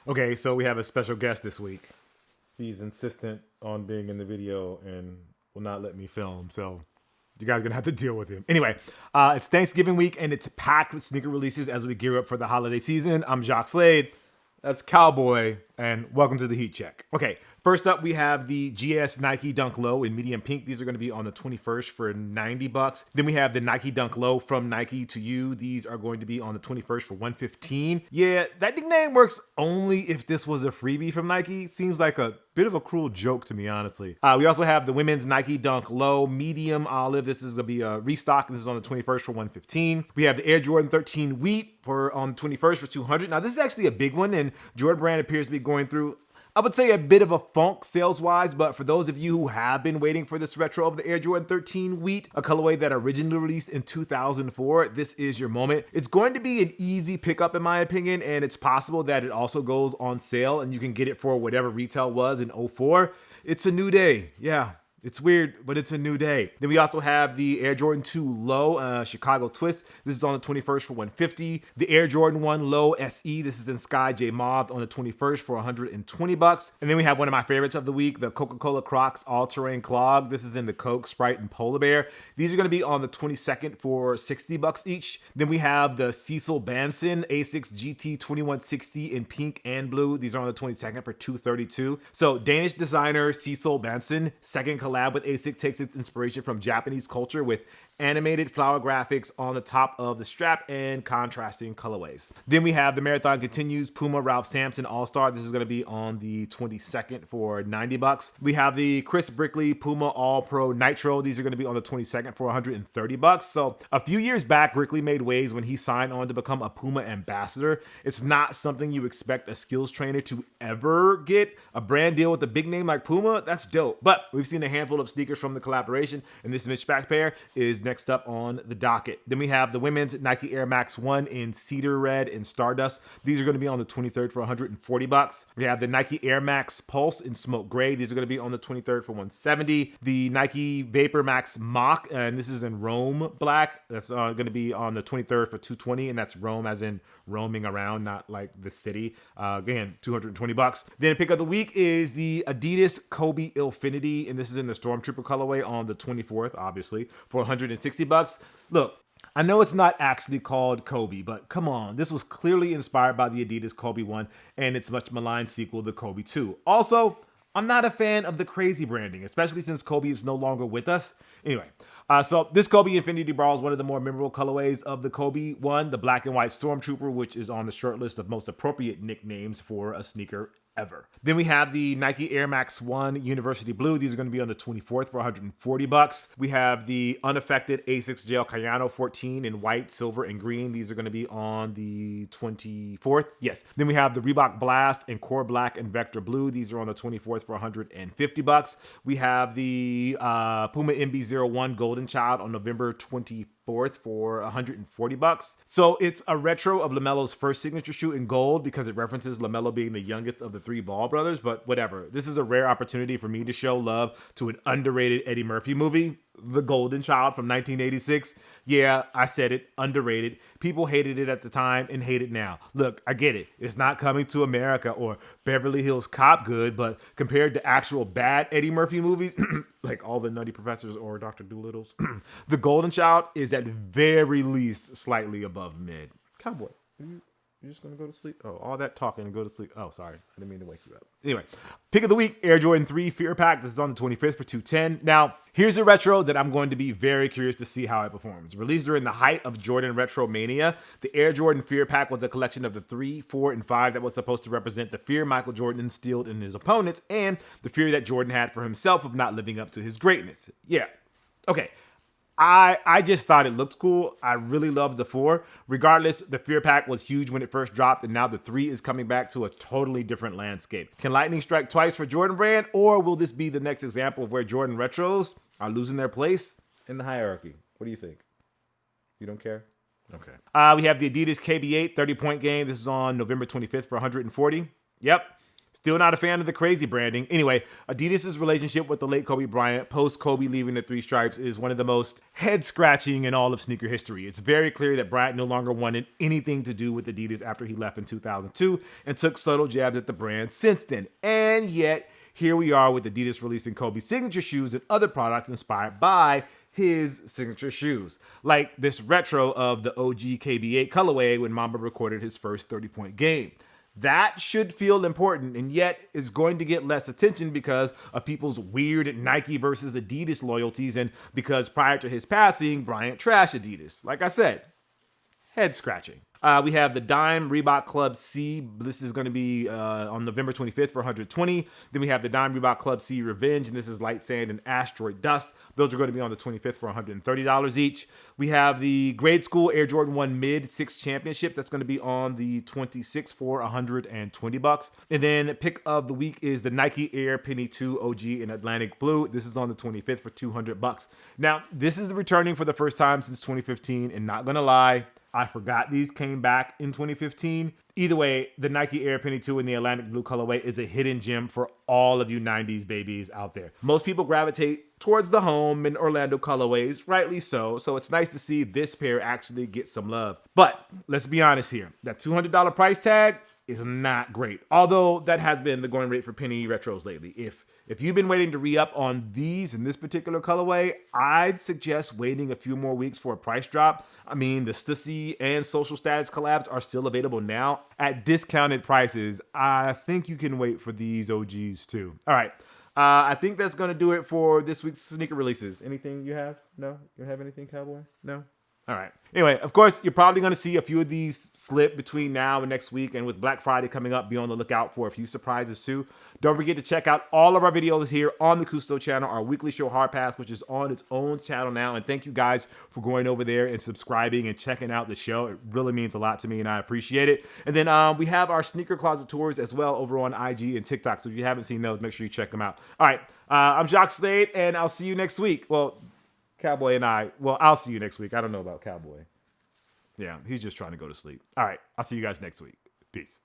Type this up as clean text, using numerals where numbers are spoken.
Okay, so we have a special guest this week. He's insistent on being in the video and will not let me film, so you guys are gonna have to deal with him. Anyway, it's Thanksgiving week and it's packed with sneaker releases as we gear up for the holiday season. I'm Jacques Slade. That's Cowboy, and welcome to the Heat Check. Okay, first up we have the GS Nike Dunk Low in medium pink. These are going to be on the 21st for 90 bucks. Then we have the Nike Dunk Low from Nike to you. These are going to be on the 21st for 115. Yeah, that nickname works only if this was a freebie from Nike. Seems like a bit of a cruel joke to me, honestly. We also have the women's Nike Dunk Low medium olive. This is gonna be a restock. This is on the 21st for 115. We have the Air Jordan 13 wheat for on the 21st for 200. Now this is actually a big one, and Jordan Brand appears to be going through, I would say, a bit of a funk sales-wise, but for those of you who have been waiting for this retro of the Air Jordan 13 Wheat, a colorway that originally released in 2004, this is your moment. It's going to be an easy pickup in my opinion, and it's possible that it also goes on sale and you can get it for whatever retail was in '04. It's a new day. Yeah. It's weird, but it's a new day. Then we also have the Air Jordan 2 Low Chicago Twist. This is on the 21st for 150. The Air Jordan 1 Low SE. This is in Sky J Mauve on the 21st for 120 bucks. And then we have one of my favorites of the week, the Coca-Cola Crocs All-Terrain Clog. This is in the Coke, Sprite, and Polar Bear. These are going to be on the 22nd for 60 bucks each. Then we have the Cecil Banson Asics GT 2160 in pink and blue. These are on the 22nd for 232. So Danish designer Cecil Banson, second collab with ASIC, takes its inspiration from Japanese culture with animated flower graphics on the top of the strap and contrasting colorways. Then we have the Marathon Continues Puma Ralph Sampson All-Star. This is going to be on the 22nd for 90 bucks. We have the Chris Brickley Puma All-Pro Nitro. These are going to be on the 22nd for 130 bucks. So a few years back, Brickley made waves when he signed on to become a Puma ambassador. It's not something you expect a skills trainer to ever get. A brand deal with a big name like Puma, that's dope. But we've seen a handful of sneakers from the collaboration, and this mismatch pair is next up on the docket. Then we have the women's Nike Air Max 1 in Cedar Red and Stardust. These are going to be on the 23rd for 140 bucks. We have the Nike Air Max Pulse in Smoke Gray. These are going to be on the 23rd for 170. The Nike Vapor Max Mock, and this is in Rome Black. That's going to be on the 23rd for 220, and that's Rome as in roaming around, not like the city. Again, 220 bucks. Then pick of the week is the Adidas Kobe Infinity, and this is in the Stormtrooper colorway on the 24th, obviously, for 160 bucks. Look, I know it's not actually called Kobe, but come on, this was clearly inspired by the Adidas Kobe 1 and its much maligned sequel, the Kobe 2. Also, I'm not a fan of the crazy branding, especially since Kobe is no longer with us. Anyway, so this Kobe Infinity Bra is one of the more memorable colorways of the Kobe 1, the black and white Stormtrooper, which is on the short list of most appropriate nicknames for a sneaker ever. Then we have the Nike Air Max 1 University Blue. These are going to be on the 24th for 140 bucks. We have the unaffected Asics Gel Cayano 14 in white, silver, and green. These are going to be on the 24th. Yes. Then we have the Reebok Blast in Core Black and Vector Blue. These are on the 24th for 150 bucks. We have the Puma MB-01 Golden Child on November 24th for 140 bucks. So it's a retro of LaMelo's first signature shoe in gold because it references LaMelo being the youngest of the three Ball brothers, but whatever. This is a rare opportunity for me to show love to an underrated Eddie Murphy movie, The Golden Child from 1986. Yeah, I said it, underrated. People hated it at the time and hate it now. Look, I get it. It's not Coming to America or Beverly Hills Cop good, but compared to actual bad Eddie Murphy movies, like All the Nutty Professors or Dr. Doolittle's, The Golden Child is at very least slightly above mid. Cowboy, you're just gonna go to sleep? Oh, all that talking and go to sleep. Oh, sorry. I didn't mean to wake you up. Anyway, pick of the week, Air Jordan 3 Fear Pack. This is on the 25th for 210. Now, here's a retro that I'm going to be very curious to see how it performs. Released during the height of Jordan Retro Mania, the Air Jordan Fear Pack was a collection of the 3, 4, and 5 that was supposed to represent the fear Michael Jordan instilled in his opponents and the fear that Jordan had for himself of not living up to his greatness. Yeah. Okay. I just thought it looked cool. I really loved the 4. Regardless, the Fear Pack was huge when it first dropped, and now the 3 is coming back to a totally different landscape. Can lightning strike twice for Jordan Brand, or will this be the next example of where Jordan Retros are losing their place in the hierarchy? What do you think? You don't care? Okay. We have the Adidas KB8 30-point game. This is on November 25th for 140. Yep. Still not a fan of the crazy branding. Anyway, Adidas' relationship with the late Kobe Bryant, post Kobe leaving the three stripes, is one of the most head-scratching in all of sneaker history. It's very clear that Bryant no longer wanted anything to do with Adidas after he left in 2002 and took subtle jabs at the brand since then. And yet, here we are with Adidas releasing Kobe's signature shoes and other products inspired by his signature shoes, like this retro of the OG KB8 colorway when Mamba recorded his first 30-point game. That should feel important, and yet is going to get less attention because of people's weird Nike versus Adidas loyalties, and because prior to his passing, Bryant trashed Adidas. Like I said, head scratching. We have the Dime Reebok Club C. This is going to be on November 25th for $120. Then we have the Dime Reebok Club C Revenge, and this is Light Sand and Asteroid Dust. Those are going to be on the 25th for $130 each. We have the Grade School Air Jordan 1 Mid 6 Championship. That's going to be on the 26th for $120. And then pick of the week is the Nike Air Penny 2 OG in Atlantic Blue. This is on the 25th for $200. Now, this is returning for the first time since 2015, and not going to lie, I forgot these came back in 2015. Either way, the Nike Air Penny 2 in the Atlantic Blue colorway is a hidden gem for all of you 90s babies out there. Most people gravitate towards the home and Orlando colorways, rightly so. So it's nice to see this pair actually get some love. But let's be honest here. That $200 price tag is not great. Although that has been the going rate for penny retros lately. If you've been waiting to re-up on these in this particular colorway, I'd suggest waiting a few more weeks for a price drop. I mean, the Stussy and Social Status collabs are still available now at discounted prices. I think you can wait for these OGs too. All right. I think that's going to do it for this week's sneaker releases. Anything you have? No? You have anything, Cowboy? No? All right. Anyway, of course, you're probably going to see a few of these slip between now and next week. And with Black Friday coming up, be on the lookout for a few surprises too. Don't forget to check out all of our videos here on the Cousteau channel, our weekly show Hard Pass, which is on its own channel now. And thank you guys for going over there and subscribing and checking out the show. It really means a lot to me and I appreciate it. And then we have our sneaker closet tours as well over on IG and TikTok. So if you haven't seen those, make sure you check them out. All right. I'm Jacques Slade, and I'll see you next week. Well, Cowboy and I'll see you next week. I don't know about Cowboy. Yeah, he's just trying to go to sleep. All right, I'll see you guys next week. Peace.